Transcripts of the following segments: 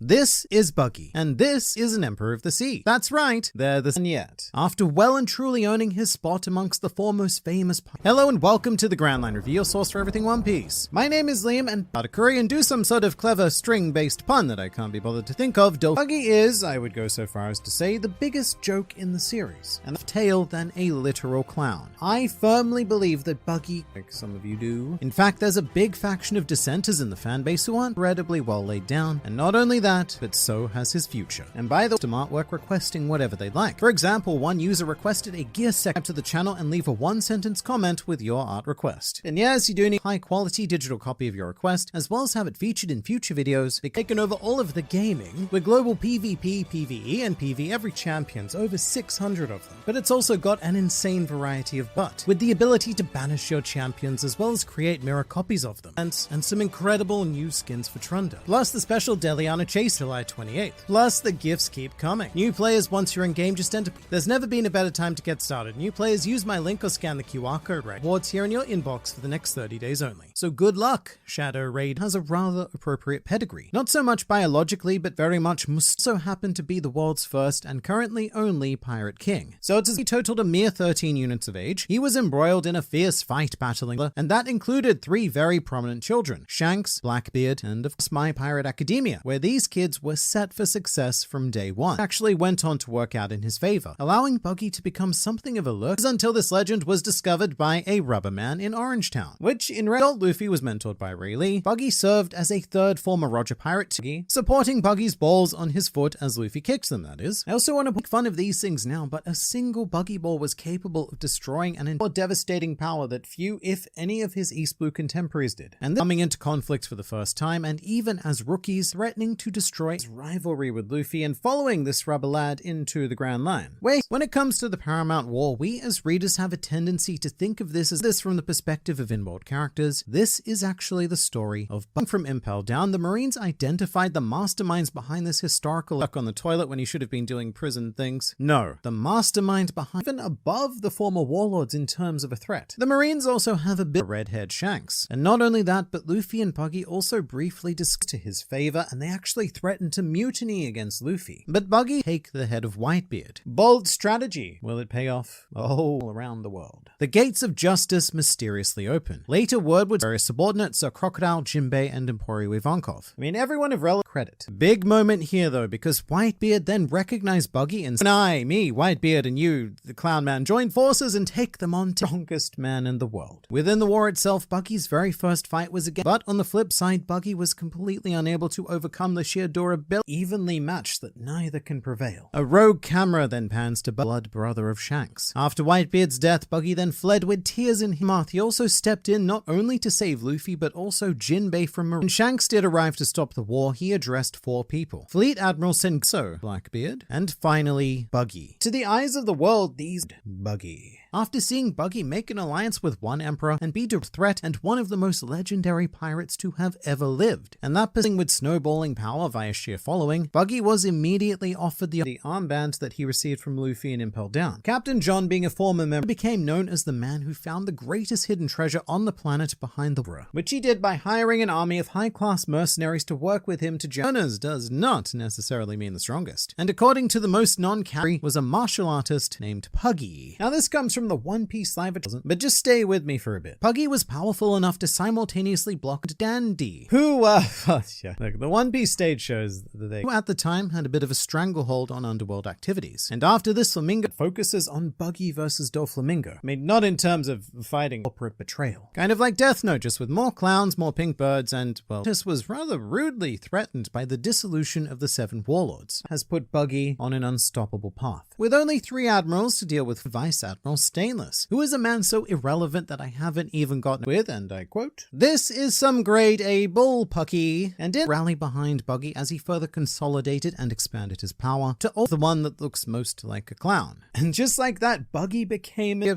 This is Buggy, and this is an Emperor of the Sea. That's right, they're the same yet. After well and truly owning his spot amongst the four most famous Hello and welcome to the Grand Line Review, your source for everything One Piece. My name is Liam, and to curry and do some sort of clever string-based pun that I can't be bothered to think of, Buggy is, I would go so far as to say, the biggest joke in the series, and of tail than a literal clown. I firmly believe that Buggy, like some of you do, in fact there's a big faction of dissenters in the fanbase who aren't incredibly well laid down, and not only that, but so has his future. And by the custom artwork requesting whatever they'd like. For example, one user requested a gear set to the channel and leave a one-sentence comment with your art request. And yes, you do need a high-quality digital copy of your request, as well as have it featured in future videos. They've taken over all of the gaming, with global PvP, PvE, and PvE every champions, over 600 of them. But it's also got an insane variety of with the ability to banish your champions as well as create mirror copies of them, and some incredible new skins for Trunda. Plus the special Deliana Chase July 28th. Plus the gifts keep coming. New players, once you're in game, just enter. There's never been a better time to get started. New players, use my link or scan the QR code right. Rewards here in your inbox for the next 30 days only. So good luck. Shadow Raid has a rather appropriate pedigree. Not so much biologically, but very much must so happen to be the world's first and currently only pirate king. So it's as he totaled a mere 13 units of age. He was embroiled in a fierce fight battling, and that included three very prominent children, Shanks, Blackbeard, and of course My Pirate Academia, where these kids were set for success from day one. Actually went on to work out in his favor, allowing Buggy to become something of a lurker until this legend was discovered by a rubber man in Orangetown, which in adult Luffy was mentored by Rayleigh. Buggy served as a third former Roger Pirate to Buggy, supporting Buggy's balls on his foot as Luffy kicks them, that is. I also want to make fun of these things now, but a single Buggy ball was capable of destroying an more devastating power that few, if any, of his East Blue contemporaries did. And coming into conflict for the first time, and even as rookies, threatening to destroy his rivalry with Luffy and following this rubber lad into the Grand Line. When it comes to the Paramount War, we as readers have a tendency to think of this from the perspective of in-world characters. This is actually the story of Buggy. From Impel Down, the Marines identified the masterminds behind this historical stuck on the toilet when he should have been doing prison things. No, the mastermind behind, even above the former warlords in terms of a threat. The Marines also have a bit of red-haired Shanks. And not only that, but Luffy and Buggy also briefly discussed to his favor, and they actually threatened to mutiny against Luffy. But Buggy take the head of Whitebeard. Bold strategy. Will it pay off? All around the world. The gates of justice mysteriously open. Later word would various subordinates are Crocodile, Jinbei, and Emporio Ivankov. I mean, everyone of relative credit. Big moment here though, because Whitebeard then recognized Buggy and me, Whitebeard, and you, the Clown Man, join forces and take them on to the strongest man in the world. Within the war itself, Buggy's very first fight was against, but on the flip side, Buggy was completely unable to overcome the sheer durability evenly matched that neither can prevail. A rogue camera then pans to blood brother of Shanks. After Whitebeard's death, Buggy then fled with tears in his mouth. He also stepped in not only to save Luffy, but also Jinbei from Marine. When Shanks did arrive to stop the war, he addressed four people: Fleet Admiral Senso, Blackbeard, and finally Buggy. To the eyes of the world, these Buggy. After seeing Buggy make an alliance with one emperor and be a threat and one of the most legendary pirates to have ever lived, and that position with snowballing power via sheer following, Buggy was immediately offered the armband that he received from Luffy in Impel Down. Captain John, being a former member, became known as the man who found the greatest hidden treasure on the planet behind the water, which he did by hiring an army of high-class mercenaries to work with him to Jonas does not necessarily mean the strongest. And according to the most non-carry, was a martial artist named Buggy. Now this comes from the One Piece live, but just stay with me for a bit. Buggy was powerful enough to simultaneously block Dandy, who, the One Piece stage shows that they, at the time, had a bit of a stranglehold on underworld activities. And after this, Flamingo focuses on Buggy versus Doflamingo. I mean, not in terms of fighting corporate betrayal. Kind of like Death Note, just with more clowns, more pink birds, and, well, this was rather rudely threatened by the dissolution of the Seven Warlords, has put Buggy on an unstoppable path. With only 3 admirals to deal with, Vice Admiral Stainless, who is a man so irrelevant that I haven't even gotten with, and I quote, "This is some grade A bullpucky," and did rally behind Buggy as he further consolidated and expanded his power to all the one that looks most like a clown. And just like that, Buggy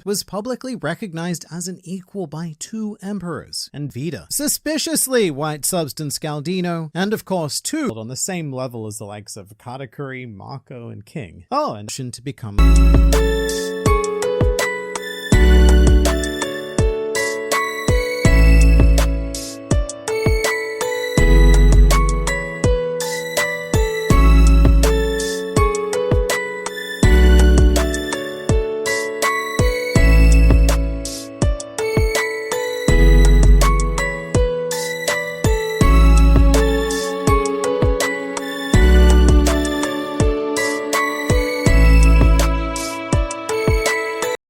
was publicly recognized as an equal by 2 emperors, and Vita, suspiciously White Substance Scaldino, and of course 2 on the same level as the likes of Katakuri, Mako, and King. Oh, and to become